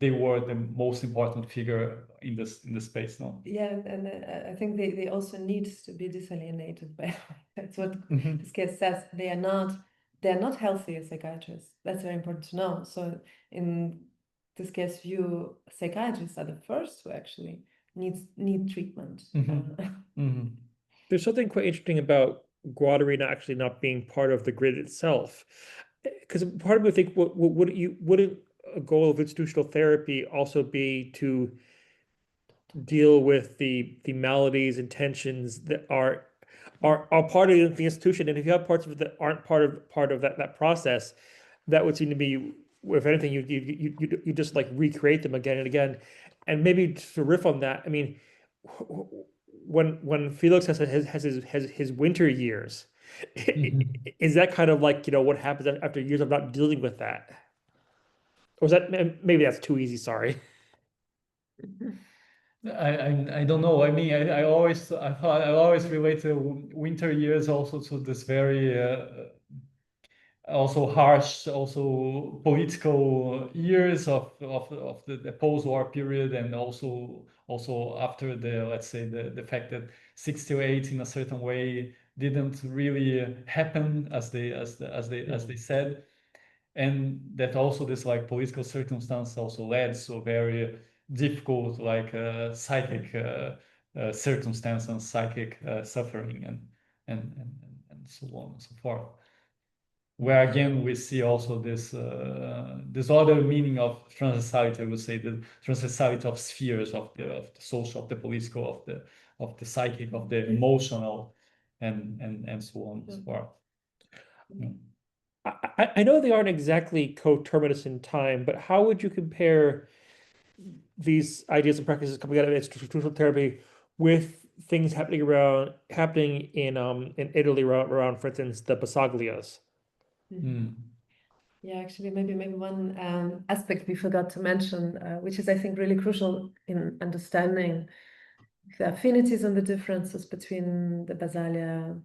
they were the most important figure in the space, no? Yeah, and I think they also need to be disalienated by that's what this case says. They are not healthy as psychiatrists. That's very important to know. So in this case, psychiatrists are the first who actually need treatment. There's something quite interesting about Guattari actually not being part of the grid itself, because part of me think, wouldn't a goal of institutional therapy also be to deal with the maladies and tensions that are part of the institution, and if you have parts of it that aren't part of that process, that would seem to be, if anything, you just like recreate them again and again. And maybe to riff on that, I mean, when Felix has his winter years, is that kind of like, what happens after years of not dealing with that? Or is that, maybe that's too easy, sorry. I don't know. I mean, I always relate the winter years also to this very also harsh, also political years of the post-war period, and also after the, let's say, the fact that 6 to 8 in a certain way didn't really happen as they said, and that also this like political circumstance also led to very difficult like psychic circumstance and psychic suffering and so on and so forth. Where again we see also this this other meaning of transversality. I would say the transversality of spheres of the social, of the political, of the psychic, of the emotional, and so on and so forth. I know they aren't exactly coterminous in time, but how would you compare these ideas and practices coming out of institutional therapy with things happening in Italy around, for instance, the Basaglias? Yeah, actually, maybe one aspect we forgot to mention, which is, I think, really crucial in understanding the affinities and the differences between the Basaglia,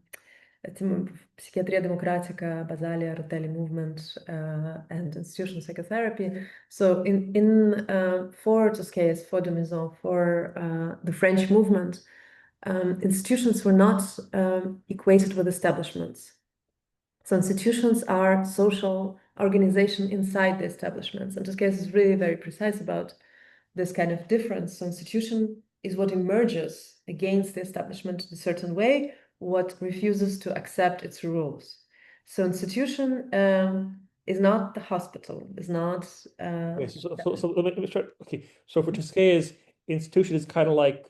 Psychiatria Democratica, Basaglia, Rotelli movement, and institutional psychotherapy. So for Tosquelles, for de Maison, for the French movement, institutions were not equated with establishments. So institutions are social organization inside the establishments. And Tosquelles is really very precise about this kind of difference. So institution is what emerges against the establishment in a certain way, what refuses to accept its rules. So institution is not the hospital, is not... Okay, so let me start. Okay, so for Tosquelles, institution is kind of like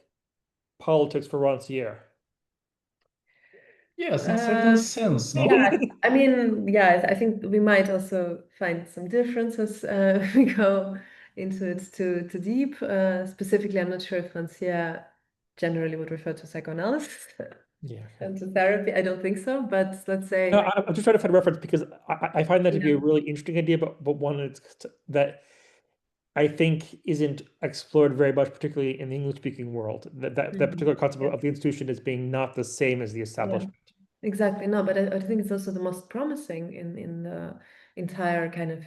politics for Rancière. Yes, in a certain sense, no? Yeah, I mean, yeah, I think we might also find some differences if we go into it too deep. Specifically, I'm not sure if Rancière generally would refer to psychoanalysis and to therapy. I don't think so, but let's say... No, I'm just trying to find a reference because I find that to be a really interesting idea, but one that I think isn't explored very much, particularly in the English-speaking world. That particular concept of the institution as being not the same as the establishment. Yeah, exactly. No, but I think it's also the most promising in the entire kind of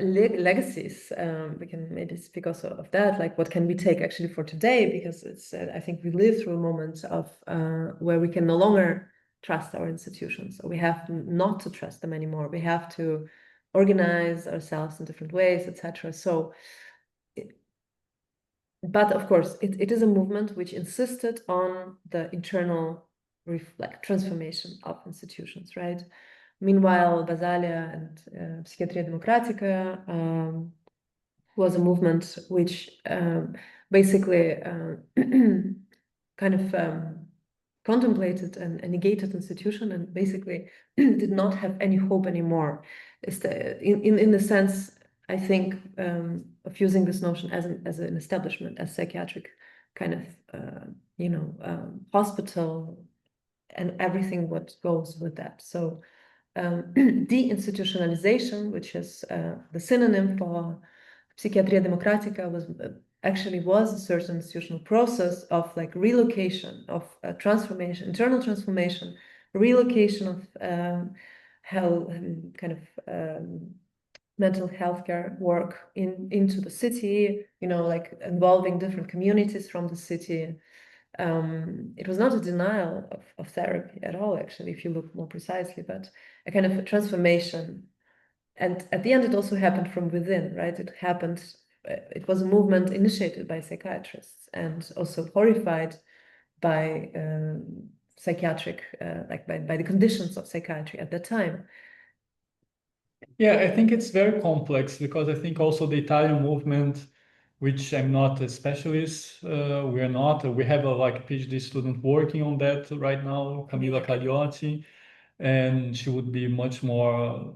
legacies. We can maybe speak also of that, like what can we take actually for today, because it's I think we live through a moment of where we can no longer trust our institutions. So we have not to trust them anymore. We have to organize ourselves in different ways, etc. So, but of course, it is a movement which insisted on the internal transformation of institutions, right? Meanwhile, Basaglia and Psychiatria Democratica was a movement which basically kind of contemplated and negated institution, and basically did not have any hope anymore. In the sense, I think, of using this notion as an establishment, as psychiatric kind of, hospital, and everything what goes with that. So deinstitutionalization, which is the synonym for Psychiatria Democratica, was a certain institutional process of like relocation, of transformation, internal transformation, relocation of mental health care work into the city, like involving different communities from the city. It was not a denial of therapy at all, actually, if you look more precisely, but a kind of a transformation. And at the end, it also happened from within, right? It was a movement initiated by psychiatrists and also horrified by psychiatric, by the conditions of psychiatry at that time. Yeah, I think it's very complex because I think also the Italian movement, which I'm not a specialist, we're not. We have a PhD student working on that right now, Camilla Cagliotti, and she would be much more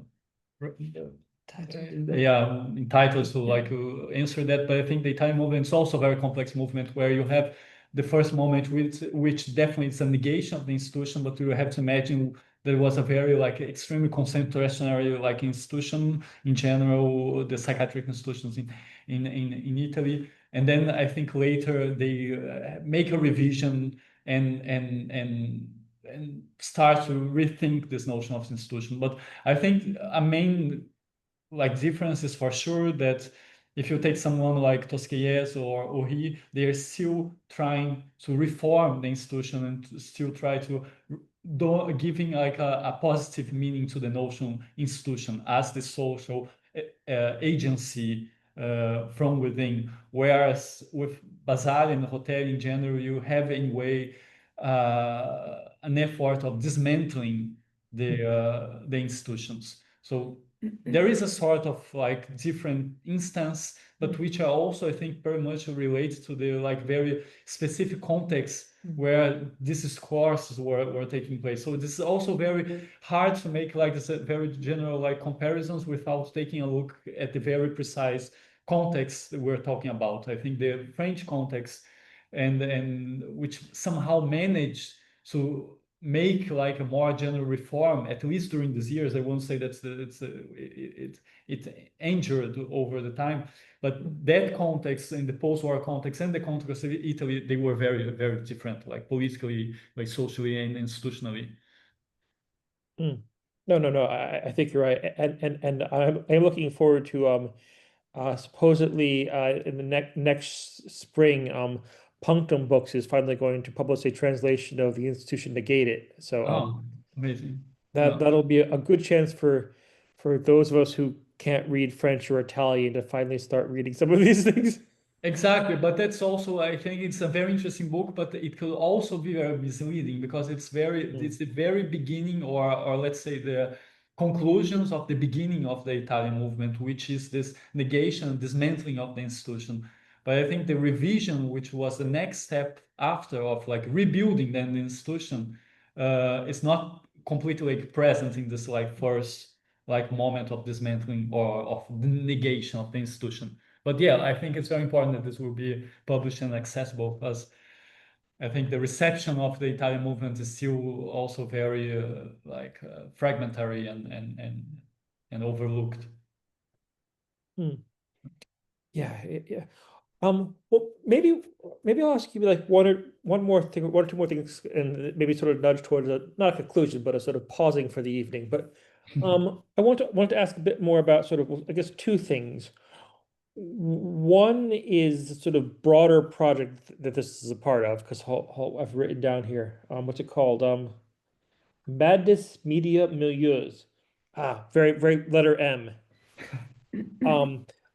entitled to answer that. But I think the Italian movement is also a very complex movement where you have the first moment, which definitely is a negation of the institution, but you have to imagine there was a very extremely concentrationary institution in general, the psychiatric institutions in Italy. And then I think later they make a revision and start to rethink this notion of institution. But I think a main difference is for sure that if you take someone like Tosquelles or Oury, they are still trying to reform the institution and still try to giving a positive meaning to the notion institution as the social agency from within. Whereas with Basel and Hotel in general, you have in a way an effort of dismantling the institutions. So there is a sort of different instance, but which are also, I think, very much related to the very specific context where these courses were taking place. So this is also very hard to make this very general comparisons without taking a look at the very precise context that we're talking about. I think the French context and which somehow managed to make a more general reform, at least during these years. I won't say that it injured over the time, but that context in the post-war context and the context of Italy, they were very, very different, politically, socially, and institutionally. No. I think you're right, and I'm looking forward to supposedly in the next spring, Punctum Books is finally going to publish a translation of The Institution Negated. So amazing. That'll be a good chance for those of us who can't read French or Italian to finally start reading some of these things. Exactly, but that's also, I think it's a very interesting book, but it could also be very misleading because it's the very beginning or let's say the conclusions of the beginning of the Italian movement, which is this negation, dismantling of the institution. But I think the revision, which was the next step after of rebuilding then the institution, is not completely present in this first moment of dismantling or of the negation of the institution. But yeah, I think it's very important that this will be published and accessible because I think the reception of the Italian movement is still also very fragmentary and overlooked. Yeah. Well, maybe I'll ask you one or two more things, and maybe sort of nudge towards not a conclusion, but a sort of pausing for the evening. But I want to ask a bit more about sort of, I guess, two things. One is sort of broader project that this is a part of, because I've written down here. What's it called? Madness Media Milieus. Very, very letter M.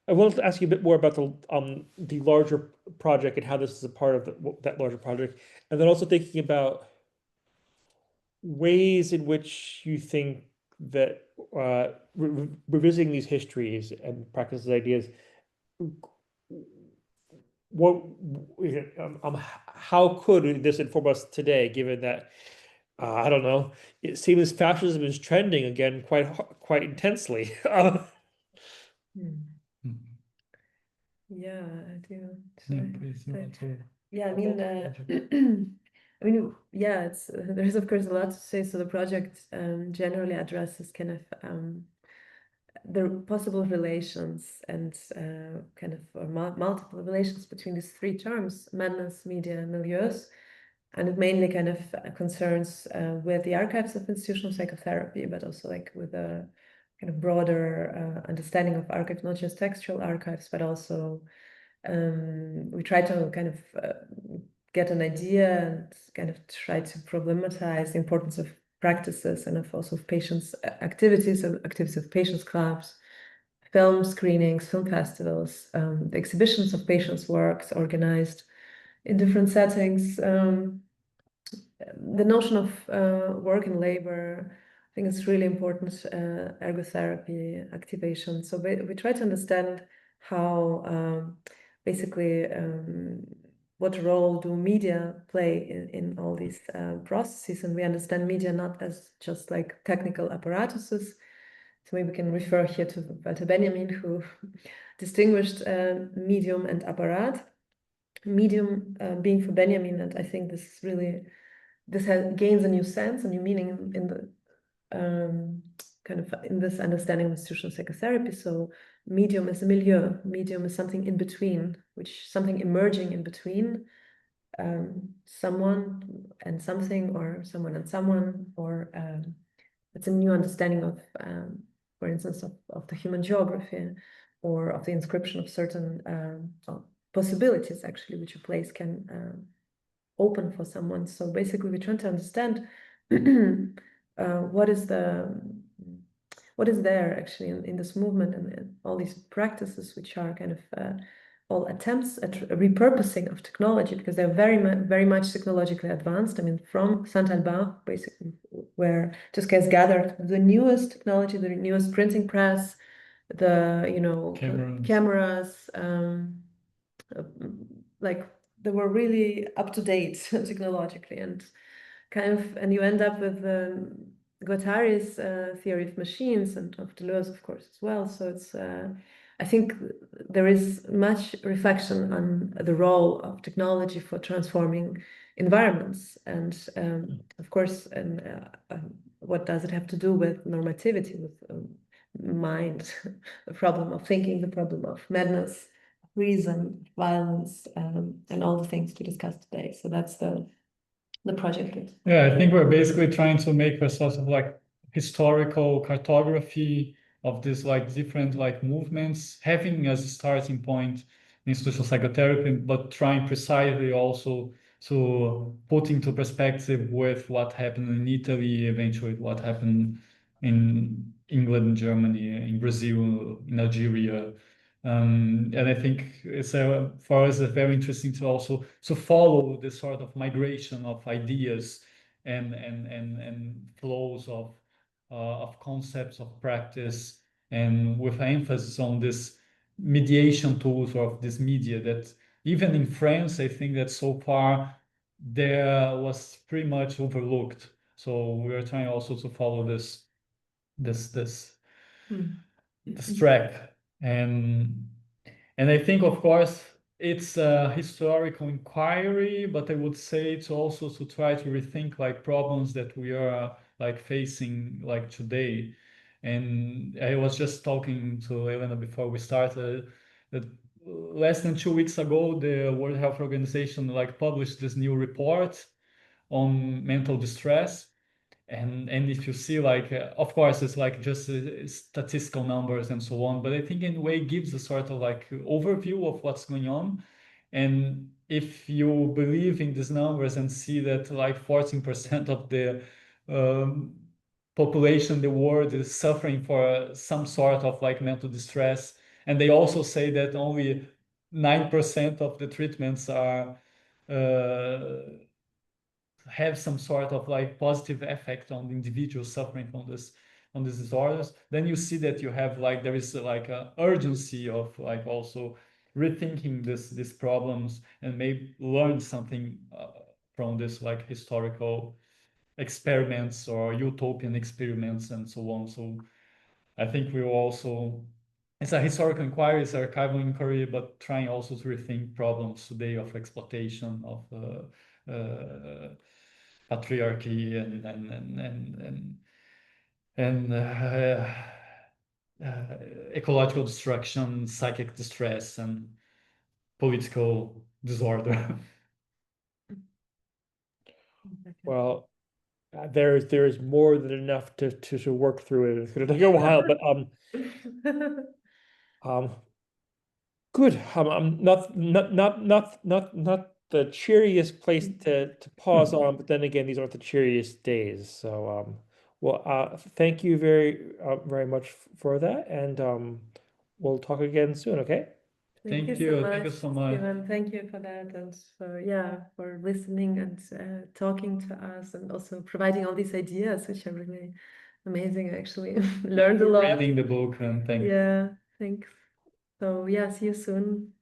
I wanted to ask you a bit more about the larger project and how this is a part of that larger project, and then also thinking about ways in which you think that revisiting these histories and practices, ideas, how could this inform us today, given that I don't know, it seems fascism is trending again quite intensely. Yeah, I do. Yeah, I mean, yeah, there's of course a lot to say. So the project generally addresses kind of the possible relations and kind of multiple relations between these three terms: madness, media, and milieus. And it mainly kind of concerns with the archives of institutional psychotherapy, but also with the kind of broader understanding of archives, not just textual archives, but also we try to kind of get an idea and kind of try to problematize the importance of practices and of also of patients' activities of patients' clubs, film screenings, film festivals, the exhibitions of patients' works organized in different settings. The notion of work and labor, I think it's really important, ergotherapy, activation. So we try to understand how basically what role do media play in all these processes, and we understand media not as just like technical apparatuses. So maybe we can refer here to Walter Benjamin, who distinguished medium and apparat. Medium being for Benjamin, and I think this is really, gains a new sense, a new meaning in the kind of in this understanding of institutional psychotherapy. So medium is a milieu, medium is something in between, something emerging in between someone and something, or someone and someone, or it's a new understanding of, for instance, of the human geography, or of the inscription of certain possibilities, actually, which a place can open for someone. So basically, we're trying to understand what is there actually in this movement and all these practices, which are kind of all attempts at repurposing of technology, because they're very much technologically advanced. I mean, from Saint-Alban, basically, where Tosquelles gathered the newest technology, the newest printing press, the cameras, like they were really up to date technologically, and you end up with Guattari's theory of machines, and of Deleuze, of course, as well. So it's I think there is much reflection on the role of technology for transforming environments, and of course, and what does it have to do with normativity, with mind, the problem of thinking, the problem of madness, reason, violence, and all the things we discussed today. So that's the project. Yeah, I think we're basically trying to make a sort of like historical cartography of these like different like movements, having as a starting point institutional psychotherapy, but trying precisely also to put into perspective with what happened in Italy, eventually what happened in England, Germany, in Brazil, in Algeria. And I think it's for us it's very interesting to also to follow this sort of migration of ideas and flows of concepts of practice, and with emphasis on this mediation tools of this media that even in France, I think that so far there was pretty much overlooked. So we are trying also to follow this track. And I think, of course, it's a historical inquiry, but I would say it's also to try to rethink like problems that we are like facing like today. And I was just talking to Elena before we started that less than 2 weeks ago, the World Health Organization like published this new report on mental distress. And if you see like, of course, it's like just statistical numbers and so on, but I think in a way it gives a sort of like overview of what's going on. And if you believe in these numbers and see that like 14% of the population in the world is suffering for some sort of like mental distress, and they also say that only 9% of the treatments are have some sort of like positive effect on the individual suffering from these disorders, then you see that you have like there is like an urgency of like also rethinking these problems and maybe learn something from this like historical experiments or utopian experiments and so on. So I think we will also, it's a historical inquiry, it's an archival inquiry, but trying also to rethink problems today of exploitation, of patriarchy and ecological destruction, psychic distress, and political disorder. Well, There is more than enough to work through it. It's going to take a while, but good. Not the cheeriest place to pause on, but then again, these aren't the cheeriest days. So thank you very much for that, and we'll talk again soon. Okay. Thank you. Thank you so much. Stephen. Thank you for that, and for listening and talking to us, and also providing all these ideas, which are really amazing. Actually, learned a lot. Reading the book, and thanks. Yeah, thanks. So see you soon.